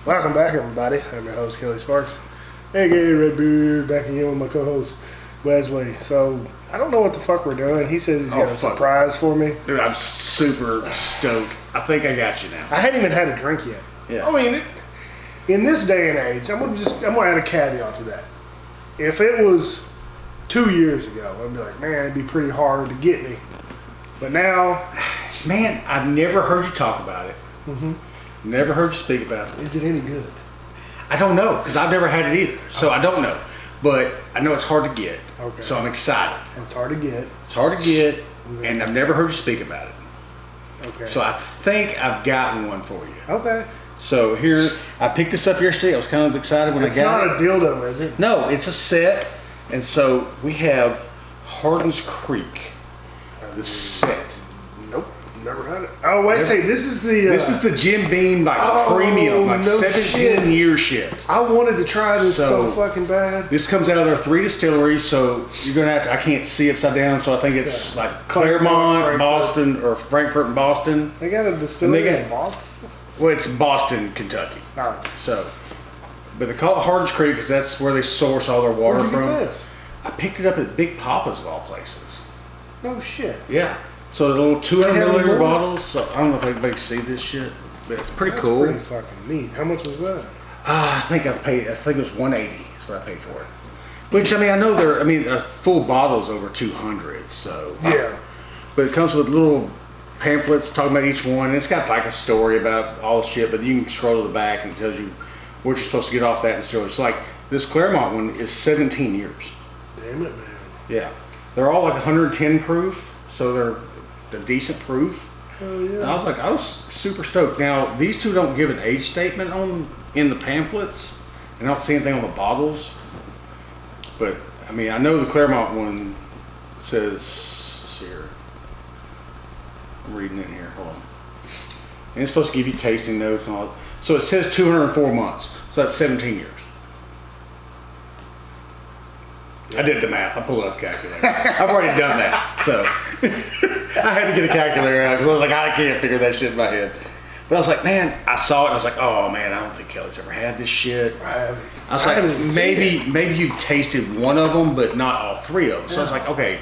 Welcome back, everybody. I'm your host, Kelly Sparks. Hey, gay Redbeard, back again with my co-host, Wesley. So, I don't know what the fuck we're doing. He says he's got a surprise for me. Dude, I'm super stoked. I think I got you now. I hadn't even had a drink yet. Yeah. I mean, in this day and age, I'm gonna add a caveat to that. If it was 2 years ago, I'd be like, man, it'd be pretty hard to get me. But now, man, I've never heard you talk about it. Mm-hmm. Never heard you speak about it. Is it any good? I don't know, because I've never had it either. So I don't know. But I know it's hard to get. Okay. So I'm excited. It's hard to get. It's hard to get, and I've never heard you speak about it. Okay. So I think I've gotten one for you. Okay. So here, I picked this up yesterday. I was kind of excited when I got it. It's not a dildo, is it? No, it's a set. And so we have Hardin's Creek, the set. Nope, never had it. Oh, wait, say this is the... this is the Jim Beam, like premium, like no 17-year shit. I wanted to try this so fucking bad. This comes out of their 3 distilleries, so you're going to have to... I can't see upside down, so I think it's like Clermont, Boston, or Frankfort and Boston. They got a distillery in Boston? Well, it's Boston, Kentucky. Oh. So, but they call it Hardin's Creek because that's where they source all their water Where'd you from. get this? I picked it up at Big Papa's of all places. No shit. Yeah. So the little 200 milliliter bottles. So I don't know if anybody can see this shit, but it's pretty cool. Pretty fucking neat. How much was that? I think it was 180 is what I paid for it. Which, I mean, I know a full bottle's over 200, so. Yeah. But it comes with little pamphlets talking about each one. And it's got like a story about all the shit, but you can scroll to the back and it tells you what you're supposed to get off that and so it's like this Clermont one is 17 years. Damn it, man. Yeah. They're all like 110 proof, so they're a decent proof. Hell yeah. And I was super stoked. Now, these two don't give an age statement in the pamphlets, and I don't see anything on the bottles. But, I mean, I know the Clermont one says, let's see here. I'm reading it here, hold on. And it's supposed to give you tasting notes and all. So it says 204 months, so that's 17 years. I did the math. I pulled up a calculator. I've already done that, so I had to get a calculator out because I was like, I can't figure that shit in my head. But I was like, man, I saw it and I was like, oh man, I don't think Kelly's ever had this shit. I was like, maybe you've tasted one of them, but not all 3 of them. So I was like, okay,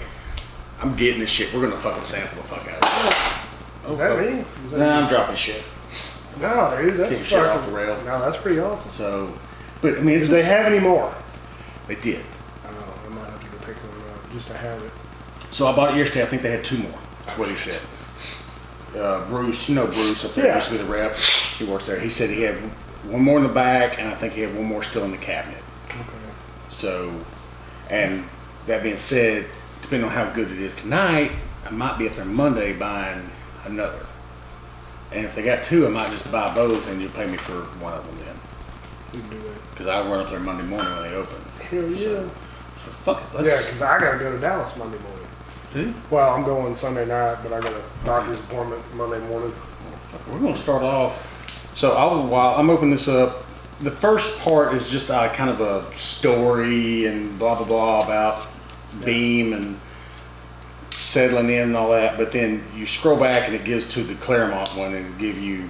I'm getting this shit. We're gonna fucking sample the fuck out of it. Is that me? Nah, I'm dropping shit. No, dude, that's shit off the rail. No, that's pretty awesome. So, but I mean, did they have any more? They did. I might have to go pick one up just to have it. So I bought it yesterday. I think they had 2 more. That's what he said. Bruce up there, used to be the rep. He works there. He said he had 1 more in the back, and I think he had 1 more still in the cabinet. Okay. So, and that being said, depending on how good it is tonight, I might be up there Monday buying another. And if they got 2, I might just buy both, and you'll pay me for one of them then. We can do that. Because I run up there Monday morning when they open. Hell yeah. So fuck it. Yeah, because I got to go to Dallas Monday morning. Well, I'm going Sunday night, but I got a doctor's appointment Monday morning. We're going to start off. So while I'm opening this up, the first part is just kind of a story and blah, blah, blah about Beam and settling in and all that. But then you scroll back and it gives to the Clermont one and give you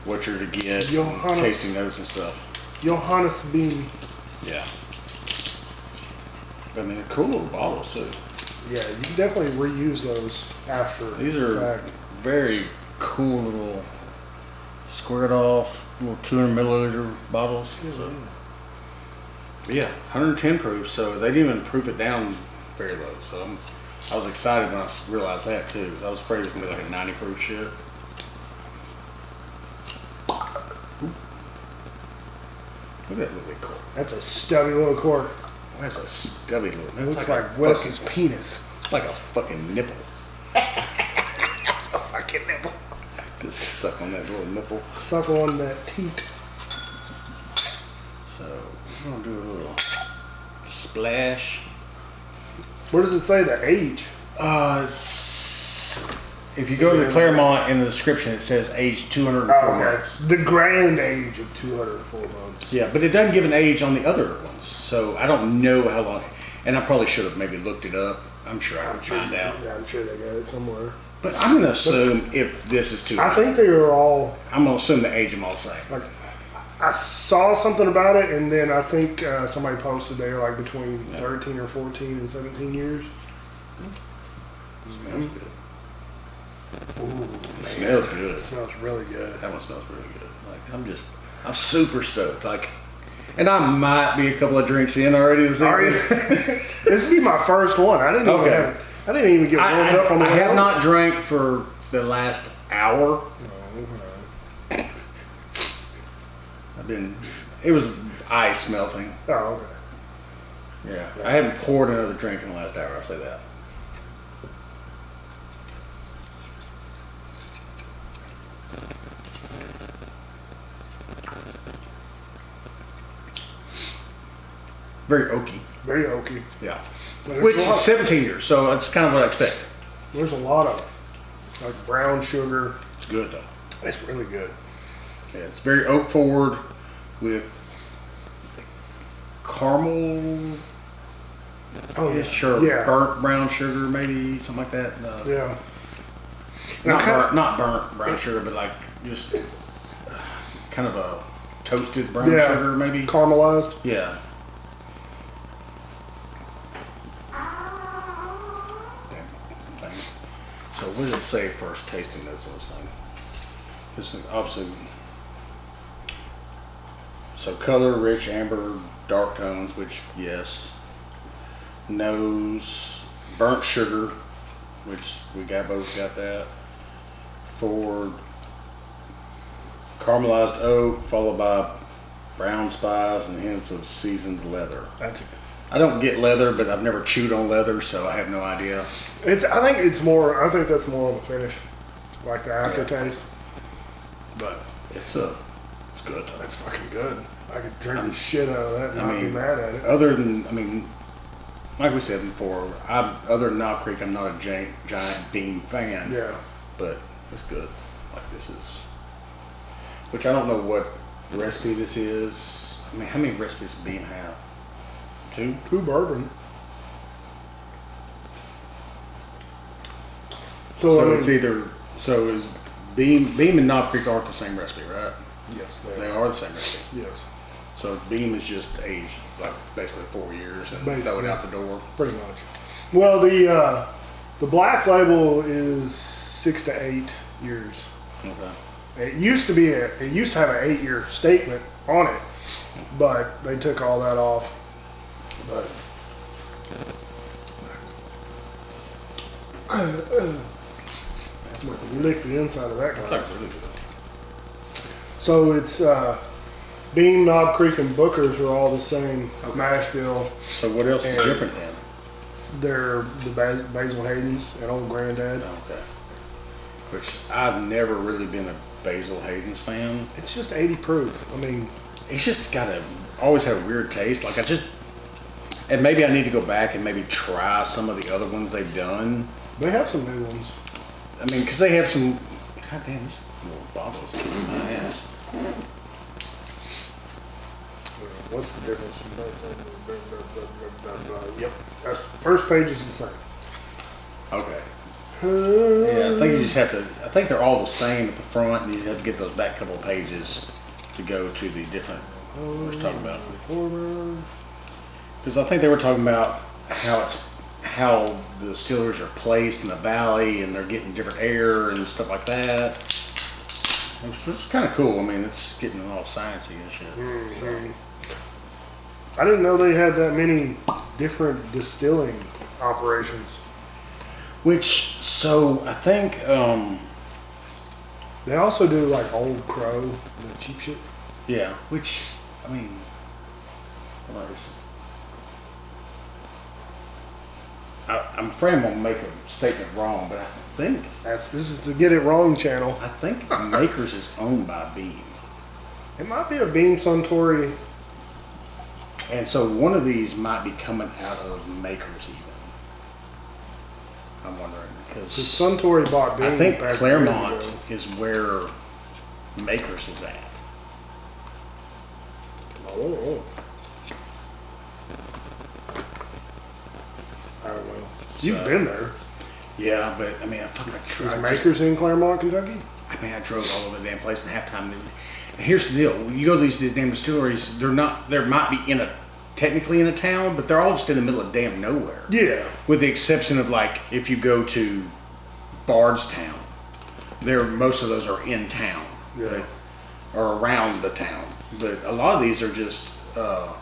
what you're to get, and tasting notes and stuff. Johannes Beam. Yeah. I mean, they're cool little bottles too. Yeah, you can definitely reuse those after. These are very cool little squared off little 200 milliliter bottles. Yeah, so. Yeah, 110 proof, so they didn't even proof it down very low. So I was excited when I realized that too, because I was afraid it was gonna be like a 90 proof shit. Look at that little cork. That's a stubby little cork. That's a stubby little. It looks like Wes's penis. It's like a fucking nipple. It's a fucking nipple. Just suck on that little nipple. Suck on that teat. So we're gonna do a little splash. Where does it say the age? If you go to the Clermont, in the description, it says age 204 months. The grand age of 204 months. Yeah, but it doesn't give an age on the other ones, so I don't know how long. And I probably should have maybe looked it up. I'm sure I could find out. Yeah, I'm sure they got it somewhere. But I'm going to assume if this is 200. I think they are all... I'm going to assume the age them all the same. Like, I saw something about it, and then I think somebody posted they were like between 13 or 14 and 17 years. Smells good. Ooh, It smells good. It smells really good. That one smells really good. Like I'm super stoked. Like, and I might be a couple of drinks in already this Are evening. you? This is my first one. I didn't even get warmed up on the I have road. not drank for the last hour. It was ice melting. Oh, okay. Yeah. I haven't poured another drink in the last hour, I'll say that. Very oaky. Very oaky. Yeah. But Which is 17 years, so that's kind of what I expect. There's a lot of like brown sugar. It's good though. It's really good. Yeah, it's very oak forward with caramel. Oh, Sure. Yeah. Burnt brown sugar, maybe something like that. Yeah. Not burnt brown sugar, but like just kind of a toasted brown sugar, maybe. Caramelized. Yeah. Damn thing. So what does it say first tasting notes on this thing? This obviously. So color, rich, amber, dark tones, which yes. Nose, burnt sugar, which we both got that. Forward, caramelized oak, followed by brown spice and hints of seasoned leather. I don't get leather, but I've never chewed on leather, so I have no idea. I think that's more of a finish, like the aftertaste. But It's good. it's fucking good. I could drink the shit out of that and not be mad at it. Other than, like we said before, other than Knob Creek, I'm not a giant bean fan. Yeah. But it's good. Like this is, which I don't know what recipe this is. I mean, how many recipes does Beam have? Two bourbon. So it's either is Beam and Knob Creek aren't the same recipe, right? Yes, They are the same recipe. Yes. So Beam is just aged like basically 4 years and throw it out the door. Pretty much. Well, the black label is 6 to 8 years. Okay. It used to have an 8-year statement on it, but they took all that off. But that's what you lick the inside of that It's guy. like really good. So it's Beam, Knob Creek, and Booker's are all the same mash bill. So what else is different then? They're the Basil Hayden's and Old Granddad. Okay. Which I've never really been a Basil Hayden's fan. It's just 80 proof. I mean, It's just always had a weird taste. Like and maybe I need to go back and maybe try some of the other ones they've done. they have some new ones. I mean, because they have some. God damn, this little bottle's kicking my ass. What's the difference? Yep, that's the first page is the same. Okay. Yeah, I think you just have to. I think they're all the same at the front, and you have to get those back couple of pages to go to the different. What we're talking about. Because I think they were talking about how the distilleries are placed in the valley, and they're getting different air and stuff like that. Which is kind of cool. I mean, it's getting all sciencey and shit. So. I didn't know they had that many different distilling operations. So I think They also do like Old Crow, the cheap shit. yeah. Which I mean, well, I'm afraid I'm gonna make a statement wrong, but I think This is the Get It Wrong channel. I think Makers is owned by Beam, It might be a Beam Suntory. and so one of these might be coming out of Makers even. I'm wondering Because because Suntory bought Beam. I think back Clermont years ago. is where Makers is at. Oh. I don't know. You've So- been there. Yeah, but I mean, I Is Makers in Clermont, Kentucky? I mean, I drove all over the damn place in halftime. And here's the deal: when you go to these damn distilleries, they're not. There might be technically in a town, but they're all just in the middle of damn nowhere. Yeah. With the exception of like if you go to Bardstown, most of those are in town. Yeah. Or around the town. But a lot of these are just no,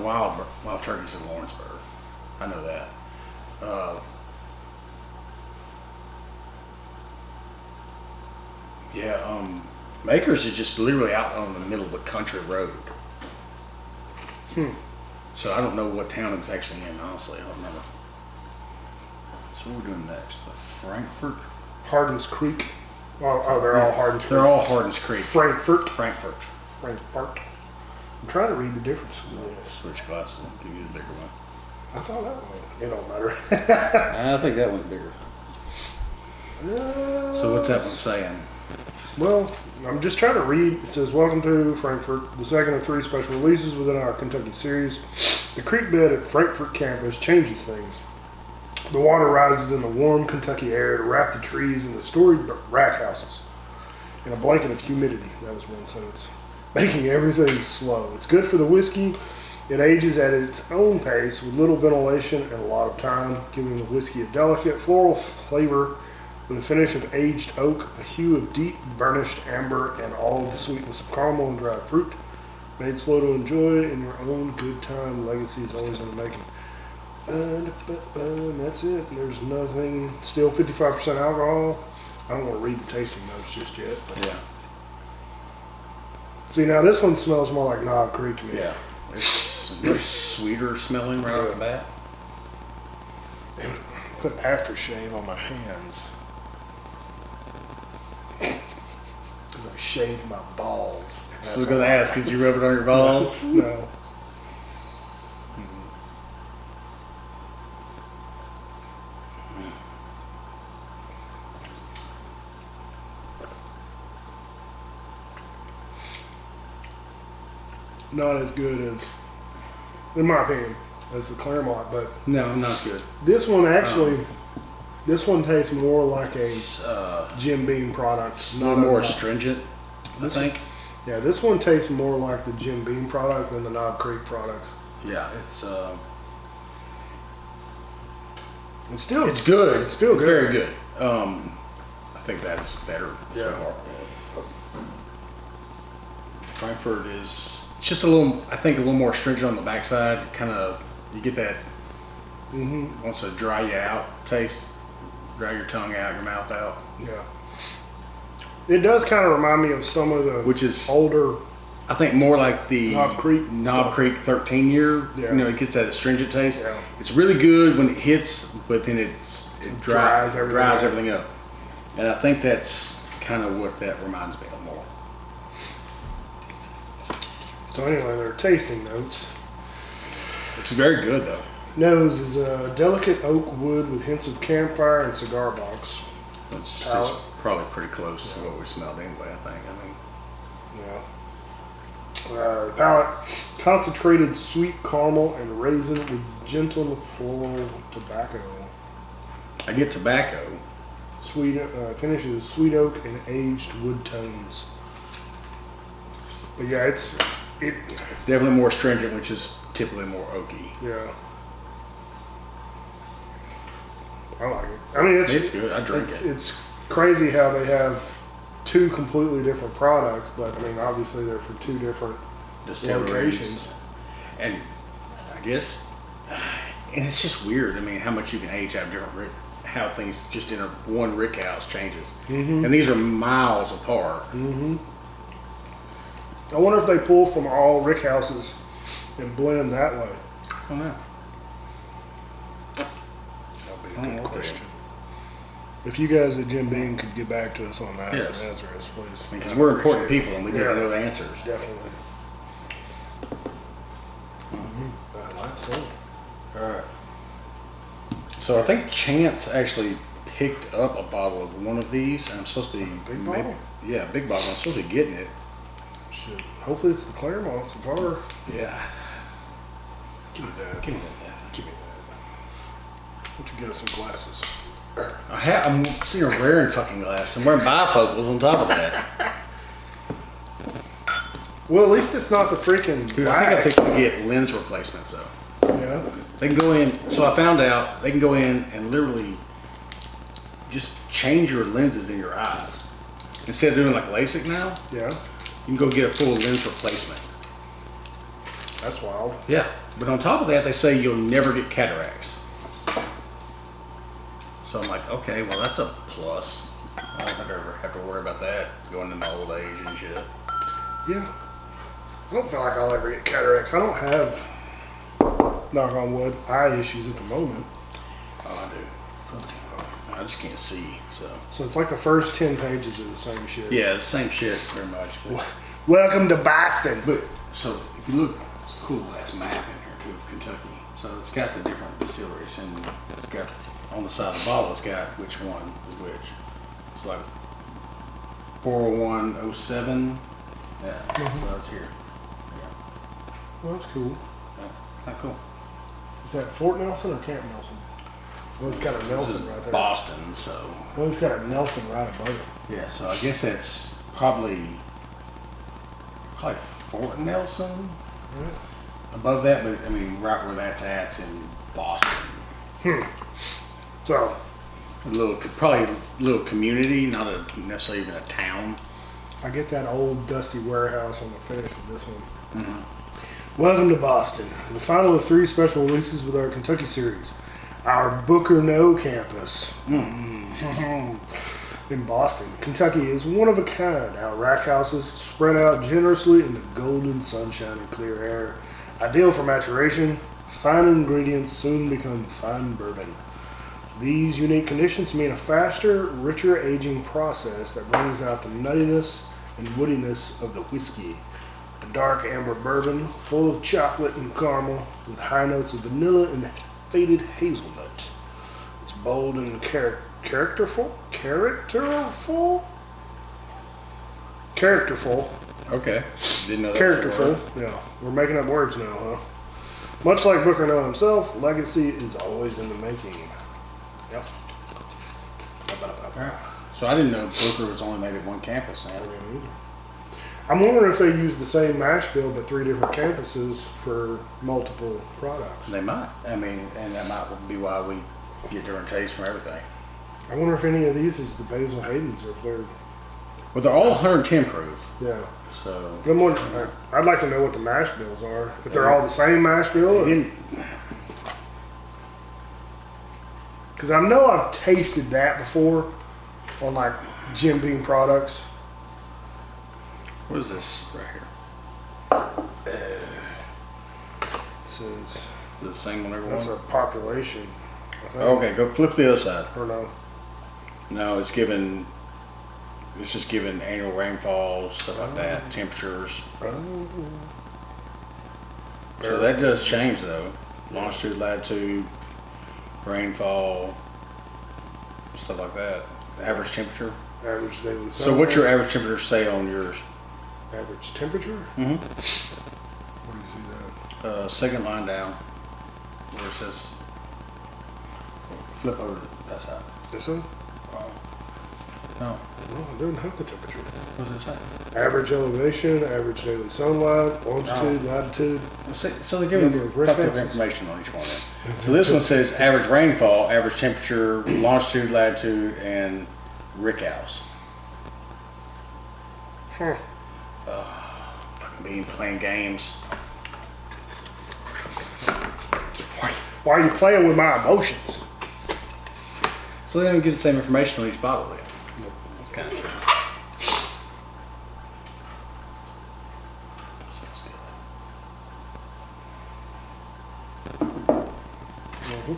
wild turkey's in Lawrenceburg. I know that. Makers is just literally out on the middle of a country road. So I don't know what town it's actually in, honestly. I don't remember. So what we're doing next? The Frankfort? Hardin's Creek. Oh, they're all Hardin's Creek. They're all Hardin's Creek. Frankfort. Frankfort. I'm trying to read the difference. Switch glasses. I'll give you the bigger one. I thought that one. It don't matter. I think that one's bigger. So what's that one saying? Well, I'm just trying to read. It says, "Welcome to Frankfort, the second of 3 special releases within our Kentucky series. The creek bed at Frankfort campus changes things. The water rises in the warm Kentucky air to wrap the trees in the storied rack houses in a blanket of humidity." That was one sentence. "Making everything slow. It's good for the whiskey. It ages at its own pace with little ventilation and a lot of time, giving the whiskey a delicate floral flavor with a finish of aged oak, a hue of deep burnished amber, and all of the sweetness of caramel and dried fruit. Made slow to enjoy in your own good time. Legacy is always in the making." And that's it. There's nothing. Still 55% alcohol. I don't want to read the tasting notes just yet. But. Yeah. See, now this one smells more like Knob Creek to me. Yeah. It's much sweeter smelling right off the bat. Put aftershave on my hands. Because I shaved my balls. So I was going to ask, did you rub it on your balls? No. Not as good as, in my opinion, as the Clermont, but No, not good. this one actually, this one tastes more like a Jim Beam product. It's a little more astringent, I think. Yeah, this one tastes more like the Jim Beam product than the Knob Creek products. Yeah, it's It's good. It's still It's good. very good. I think that's better so Yeah. far. Frankfurt is just a little, I think, a little more astringent on the backside. Kind of, you get that wants to dry you out taste, dry your tongue out, your mouth out. Yeah. It does kind of remind me of some of the Which is older. I think more like the Knob Creek Knob stuff. Creek 13-year. Yeah. You know, it gets that astringent taste. Yeah. It's really good when it hits, but then it Dries everything up. And I think that's kind of what that reminds me of more. So anyway, they're tasting notes. It's very good though. Nose is a delicate oak wood with hints of campfire and cigar box. It's Palate. just probably pretty close to what we smelled anyway, I think. Yeah. Palate, concentrated sweet caramel and raisin with gentle floral tobacco. I get tobacco. Sweet finishes sweet oak and aged wood tones. But yeah, it's definitely more stringent, which is typically more oaky. yeah. I like it. I mean, It's good. I drink it. It's crazy how they have 2 completely different products, but I mean, obviously they're for 2 different Distilleries. locations. And I guess, and it's just weird. I mean, how much you can age out of different how things just in one rick house changes. And these are miles apart. I wonder if they pull from all rick houses and blend that way. I don't know. That'd be a good question. If you guys at Jim Beam could get back to us on that, Yes. and answer us, please. Because I'd we're important appreciate people it. and we need to know the answers. Definitely. That last one. All right. So I think Chance actually picked up a bottle of one of these. And I'm supposed to be Big bottle? Yeah, big bottle. I'm supposed to be getting it. Shit. Hopefully it's the Clermont cigar. Yeah. Give me that. Give me that. Give me that. Why don't you get us some glasses? I'm sitting here wearing fucking glasses. I'm wearing bifocals on top of that. Well, at least it's not the freaking Dude, I think I'm fixing to get lens replacements though. Yeah. They can go in, so I found out they can go in and literally just change your lenses in your eyes. Instead of doing like LASIK now, Yeah. you can go get a full lens replacement. That's wild. Yeah, but on top of that, they say you'll never get cataracts. So I'm like, okay, well that's a plus. I don't ever have to worry about that going into old age and shit. Yeah. I don't feel like I'll ever get cataracts. I don't have, knock on wood, eye issues at the moment. Oh, I do. I just can't see, so. So it's like the first 10 pages are the same shit. Yeah, the same shit, pretty much. But, Welcome to Boston. but so if you look, it's a cool ass map in here too of Kentucky. So it's got the different distilleries, and it's got on the side of the bottle, it's got which one is which. It's like 40107. Yeah, so that's here. Yeah, Well, that's cool. kind of cool. Is that Fort Nelson or Camp Nelson? Well, it's got a This is Nelson right there. Boston, so Well, it's got a Nelson right above it. yeah. So I guess that's probably Fort Nelson Right. above that, but I mean right where that's at's in Boston. So, Probably a little community, not necessarily even a town. I get that old dusty warehouse on the finish of this one. Welcome to Boston, the final of 3 special releases with our Kentucky series. Our Booker No campus in Boston, Kentucky is one of a kind. Our rack houses spread out generously in the golden sunshine and clear air. Ideal for maturation, fine ingredients soon become fine bourbon. These unique conditions mean a faster, richer aging process that brings out the nuttiness and woodiness of the whiskey. A dark amber bourbon full of chocolate and caramel with high notes of vanilla and faded hazelnut. It's bold and characterful. Okay, didn't know that. Characterful. Yeah, we're making up words now, huh? Much like Booker No himself, legacy is always in the making. Yep. So I didn't know Booker was only made at one campus now. I'm wondering if they use the same mash bill but 3 different campuses for multiple products. They might. I mean, and that might be why we get different tastes from everything. I wonder if any of these is the Basil Hayden's or if they're, Well, they're all 110 proof. yeah. So But I'm wondering, I'd like to know what the mash bills are. If they're all the same mash bill. Because I know I've tasted that before on like Jim Beam products. what is this right here? It says Is it the same one everyone? that's a population. I think. Okay, go flip the other side. Or no. No, it's just given annual rainfall, stuff like that, temperatures. Oh. So that does change though. Longitude, latitude, rainfall, stuff like that. Average temperature. Average daily. So what's your average temperature say on yours? average temperature? Mm-hmm. Where do you see that? Second line down, where it says, flip over to that side. This one? No, No, it doesn't have the temperature. what does it say? Average elevation, average daily sunlight, longitude, latitude. So they're giving Number you of fucked up rectangles. information on each one. Then. So this one says average rainfall, average temperature, longitude, latitude, and rickhouse. Huh. Fucking being playing games. Why are you playing with my emotions? So they don't get the same information on each bottle then. That's kind of strange. Smells good.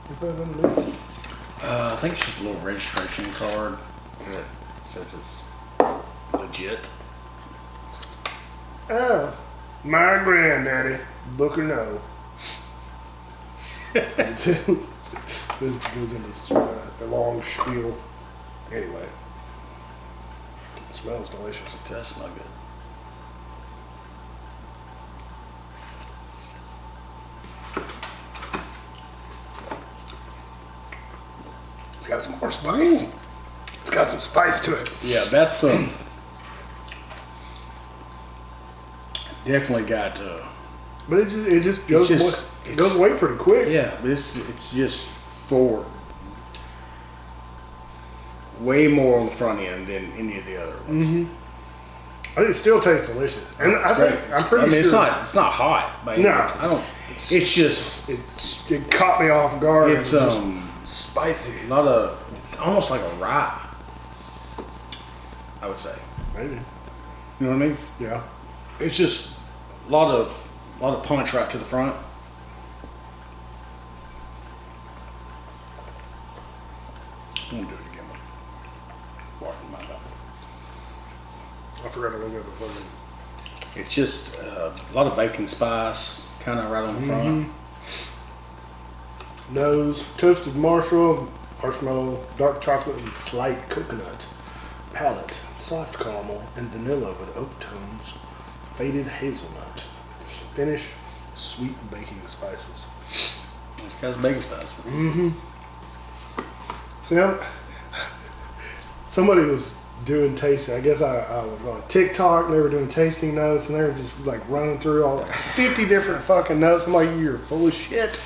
What's that underneath? I think it's just a little registration card that says it's legit. Oh, my granddaddy, Booker No. It goes into this, a long spiel. Anyway, it smells delicious. It does smell good. It's got some more spice. Ooh. It's got some spice to it. Yeah, that's definitely got. But it just goes away pretty quick. Yeah, but it's just forward. Way more on the front end than any of the other ones. Mm-hmm. I think it still tastes delicious, and I'm pretty sure it's not hot. But no, it caught me off guard. It's spicy. It's almost like a rye. I would say. Maybe. You know what I mean? Yeah. It's just a lot of punch right to the front. I'm gonna do it again. Washing my mouth. I forgot to look at the fucking. It's just a lot of baking spice, kind of right on the front. Nose, toasted marshmallow, dark chocolate, and slight coconut. Palate, soft caramel and vanilla with oak tones. Faded hazelnut. Finish, sweet baking spices. It's got baking spices. Mm-hmm. See, somebody was doing tasting. I guess I was on TikTok and they were doing tasting notes and they were just like running through all 50 different fucking notes. I'm like, you're full of shit.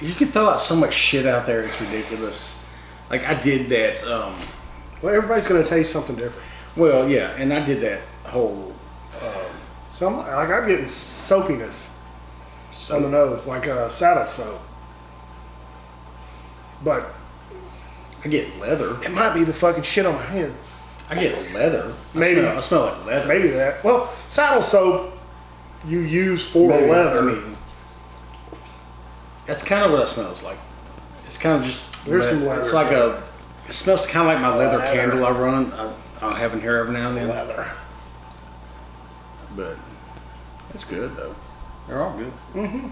You can throw out so much shit out there, it's ridiculous. Like I did that. Well, everybody's going to taste something different. Well, yeah, and I did that whole. So I'm getting soapiness on the nose, like a saddle soap. But I get leather. It might be the fucking shit on my hand. I get leather. Maybe. I smell like leather. Maybe that. Well, saddle soap you use for leather. I mean, that's kind of what it smells like. It's kind of just. There's some leather. It's like it smells kind of like my leather candle I run. I'll have in here every now and then. Leather. But it's good though. They're all good. Mm-hmm.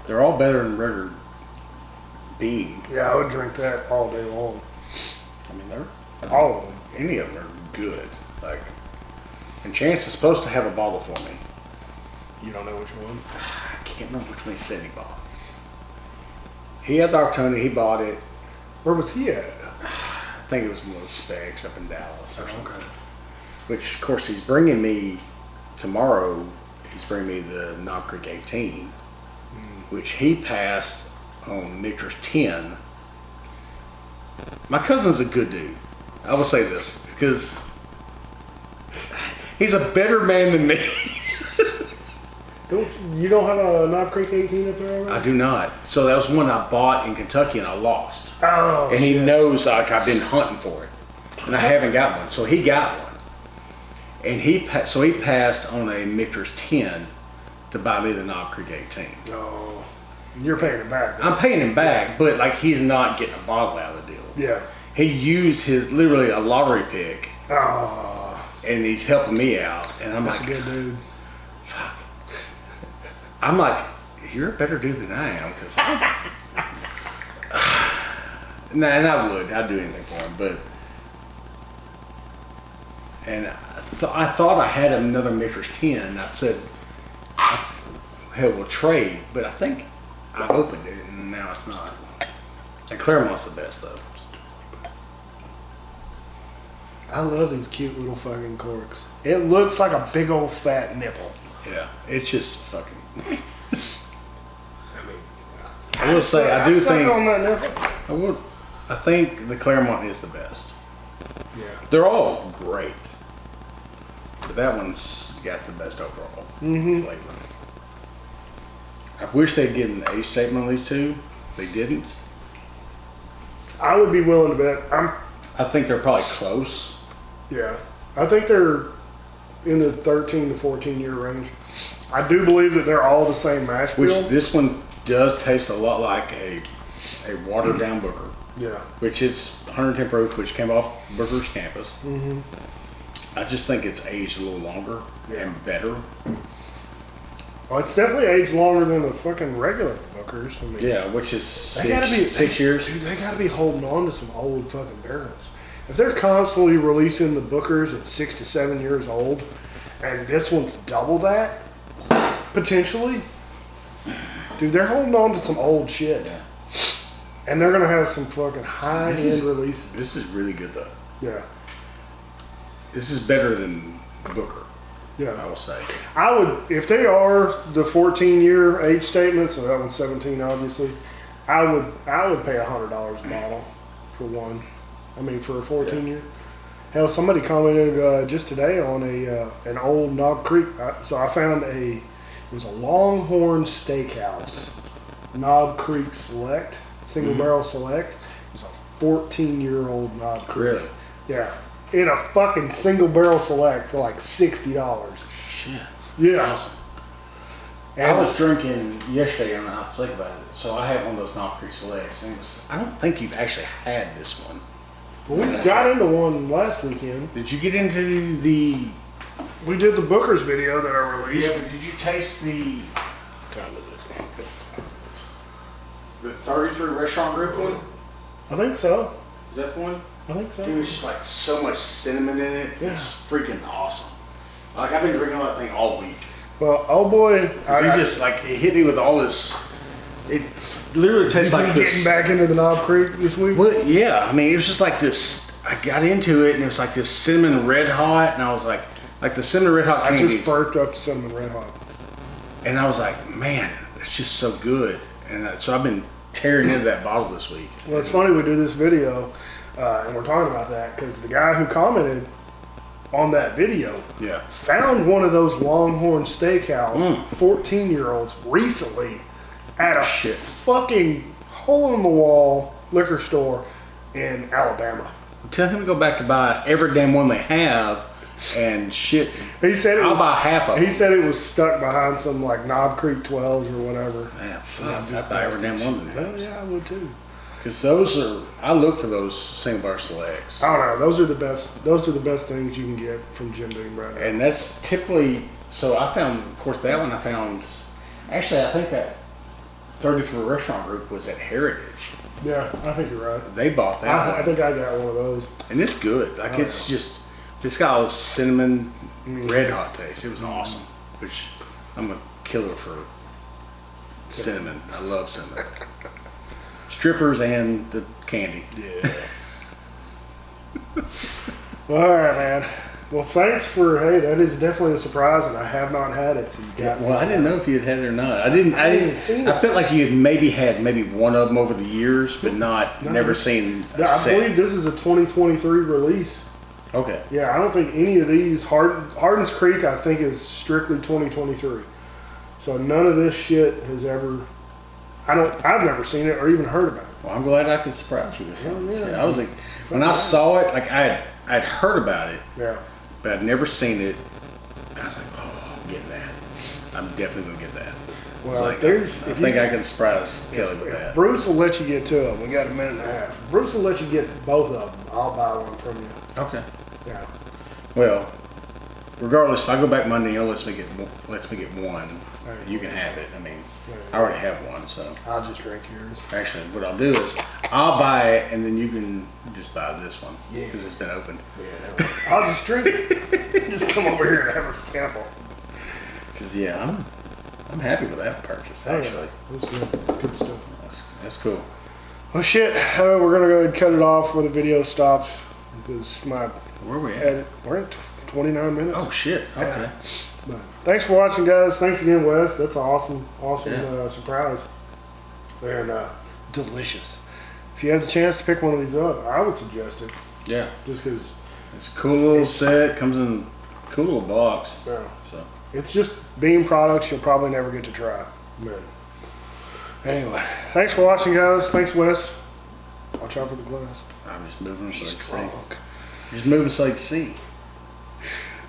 They're all better than regular bean. Yeah, I would drink that all day long. I mean, they're all of them. Any of them are good. Like, and Chance is supposed to have a bottle for me. You don't know which one? I can't remember which one he said he bought. He had the opportunity. He bought it. Where was he at? I think it was one of those Specs up in Dallas or something. Okay. Which, of course, he's bringing me tomorrow. He's bringing me the Knob Creek 18, which he passed on Nickers 10. My cousin's a good dude. I will say this because he's a better man than me. You don't have a Knob Creek 18 up there already? I do not. So that was one I bought in Kentucky and I lost. Oh, and he knows like I've been hunting for it, and I haven't got one. So he got one, and he passed on a Michter's 10 to buy me the Knob Creek 18. Oh, you're paying it back. Though. I'm paying him back, but like he's not getting a bottle out of the deal. Yeah. He used his literally a lottery pick. Oh. And he's helping me out, and I'm That's like, a good dude. Fuck. I'm like, you're a better dude than I am, because. And I'd do anything for him, but. And I thought I had another Michter's 10, and I said, hell, we'll trade, but I think I opened it, and now it's not. And Clermont's the best, though. I love these cute little fucking corks. It looks like a big old fat nipple. Yeah, it's just fucking. I mean, I will say, I do think. On that nipple. I think the Clermont is the best. Yeah. They're all great, but that one's got the best overall flavor. I wish they'd get an age statement on these two. They didn't. I would be willing to bet. I think they're probably close. Yeah. I think they're in the 13 to 14 year range. I do believe that they're all the same mash bill. Which this one does taste a lot like a watered down Booker. Yeah. Which it's 110 proof, which came off Booker's campus. Mm-hmm. I just think it's aged a little longer and better. Well, it's definitely aged longer than the fucking regular Bookers. I mean, yeah, which is 6 years. Dude, they gotta be holding on to some old fucking barrels. If they're constantly releasing the Bookers at 6 to 7 years old, and this one's double that, potentially, dude, they're holding on to some old shit. Yeah. And they're gonna have some fucking high end releases. This is really good though. Yeah. This is better than Booker. Yeah. I will say. I would, if they are the 14-year age statement, so that one's 17, obviously. I would pay $100 a bottle for one. I mean, for a 14-year. Hell, somebody commented just today on an old Knob Creek. So I found it was a Longhorn Steakhouse, Knob Creek Select, single barrel select. It was a 14-year-old Knob Creek. Really? Yeah. In a fucking single barrel select for like $60. Shit. Yeah. That's awesome. I was drinking yesterday and I was thinking about it. So I have one of those Knob Creek Selects. And I don't think you've actually had this one. Well, we got into one last weekend. Did you get into the... We did the Booker's video that I released. Yeah, but did you taste the... What time is it? The 33 Restaurant Group one? I think so. Is that the one? I think so. Dude, it's just like so much cinnamon in it. Yeah. It's freaking awesome. Like I've been drinking that thing all week. Well, oh boy, Just like it hit me with all this. It literally tastes like this. Getting back into the Knob Creek this week. Well, yeah. I mean, it was just like this. I got into it and it was like this cinnamon red hot, and I was like the cinnamon red hot I candies. just burped up to cinnamon red hot. And I was like, man, it's just so good. And so I've been tearing into that bottle this week. Well, it's funny we do this video, and we're talking about that because the guy who commented on that video found one of those Longhorn Steakhouse 14-year-olds recently at a fucking hole-in-the-wall liquor store in Alabama. Tell him to go back to buy every damn one they have and shit. He said I'll buy half of them. He said it was stuck behind some like Knob Creek 12s or whatever. Man, fuck. Just buy every damn one. Hell yeah, I would too. Because those are, I look for those single bar selects. I don't know. Those are the best. Those are the best things you can get from Jim Beam right now. And that's typically, so I found, of course, that one I found, actually I think that 33 Restaurant Group was at Heritage. Yeah, I think you're right. They bought that one. I think I got one of those. And it's good. Like it's just, it's got all this cinnamon red hot taste. It was awesome. Which I'm a killer for cinnamon. I love cinnamon. Strippers and the candy. Yeah. Well, all right, man. Well, thanks for, hey, that is definitely a surprise, and I have not had it. So you got well, I didn't know if you had had it or not. I didn't see it. I felt like you had maybe one of them over the years, but never seen a set. I believe this is a 2023 release. Okay. Yeah, I don't think any of these, Hardin's Creek, I think is strictly 2023. So none of this shit has ever, I've never seen it or even heard about it. Well, I'm glad I could surprise you with something. Yeah. I was like, when I saw it, like I'd heard about it. Yeah. But I'd never seen it. I was like, oh, I'm getting that. I'm definitely going to get that. Well, I think I can surprise Kelly with that. Bruce will let you get two of them. We got a minute and a half. Bruce will let you get both of them. I'll buy one from you. Okay. Yeah. Well, regardless, if I go back Monday, he'll lets me get one. You can have it. I mean, I already have one, so. I'll just drink yours. Actually, what I'll do is I'll buy it, and then you can just buy this one. Yeah. Because it's been opened. Yeah. I'll just drink it. Just come over here and have a sample. Because, yeah, I'm happy with that purchase, actually. That's good. That's good stuff. That's cool. Well, shit. We're going to go ahead and cut it off where the video stops. Because Where are we at? We're at 29 minutes. Oh, shit. Okay. Yeah. But thanks for watching, guys. Thanks again, Wes. That's an awesome surprise. And delicious. If you have the chance to pick one of these up, I would suggest it. Yeah. Just because it's a cool little set. Comes in a cool little box. Yeah. So it's just Beam products you'll probably never get to try. But anyway, thanks for watching, guys. Thanks, Wes. Watch out for the glass. I'm just moving so I can see. Just moving so I can see.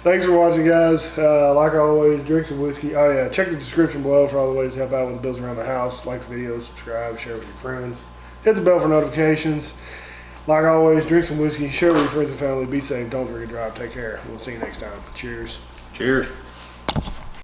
Thanks for watching, guys. Like always, drink some whiskey. Oh, yeah, check the description below for all the ways to help out with the bills around the house. Like the video, subscribe, share with your friends. Hit the bell for notifications. Like always, drink some whiskey, share with your friends and family. Be safe. Don't drink and drive. Take care. We'll see you next time. Cheers. Cheers.